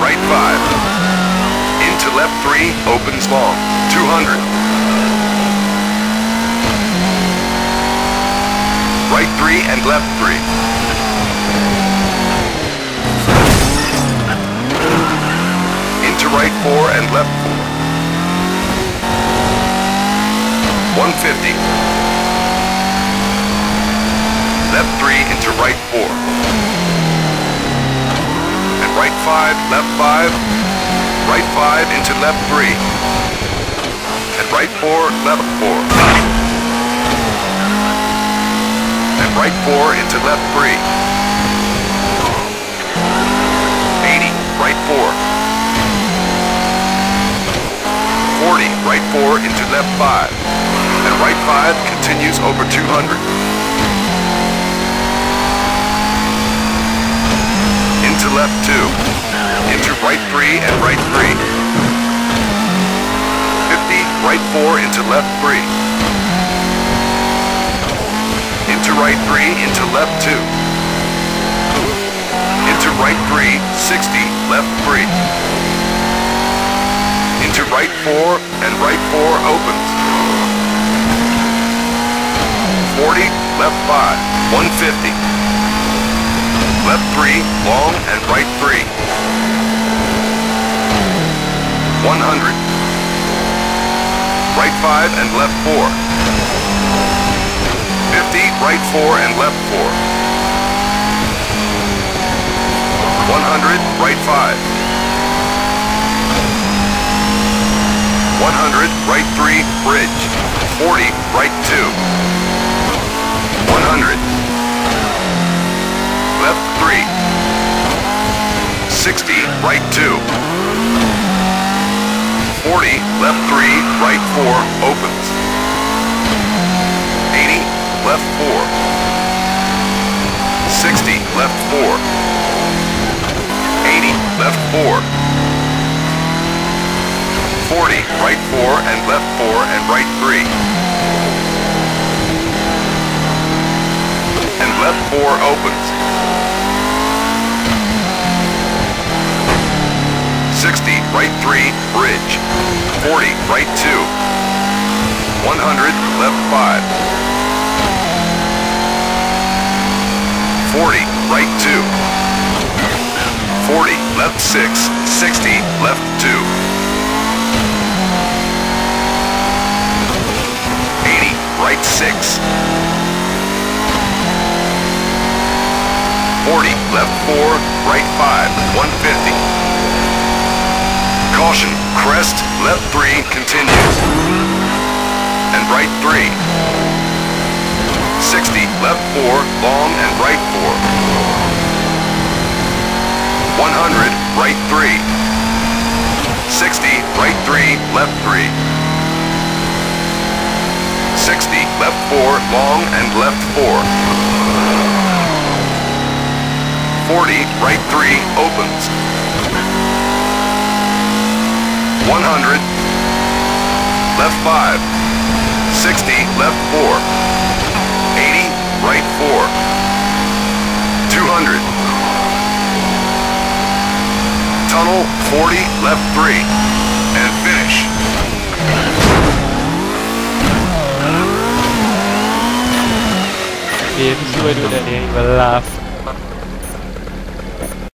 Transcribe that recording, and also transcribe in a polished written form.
right 5. Into left 3, opens long, 200. Right 3 and left 3. Into right 4 and left 4. 150. Left 3 into right 4. And right 5, left 5. Right 5 into left 3. And right 4, left 4. And right 4 into left 3. 80, right 4. 40, right 4 into left 5. And right 5 continues over 200. Into left 2. Into right 3 and right 3. 50, right 4 into left 3. Into right 3 into left 2. Into right 3, 60, left 3. Into right 4 and right 4 opens. 40, left 5, 150. Left 3, long and right 3. 100. Right 5 and left 4. 50, right 4 and left 4. 100, right 5. 100, right 3, bridge. 40, right 2. 100. Left 3. 60, right 2. 40, left 3, right 4, opens. 80, left 4. 60, left 4. 80, left 4. 40, right 4 and left 4 and right 3. And left 4 opens. 60, right 3, bridge. 40, right 2. 100, left 5. 40, right 2. 40, left 6. 60, left 2. 80, right 6. 40, left 4, right 5, 150. Caution, crest, left 3 continues. And right 3. 60, left 4, long and right 4. 100, right 3. 60, right 3, left 3. 60, left 4, long and left 4. 40, right 3, opens. 100, left 5. 60, left 4. 80, right 4. 200. Tunnel, 40, left 3. And finish. Game ช่วยดูแลเองเวลา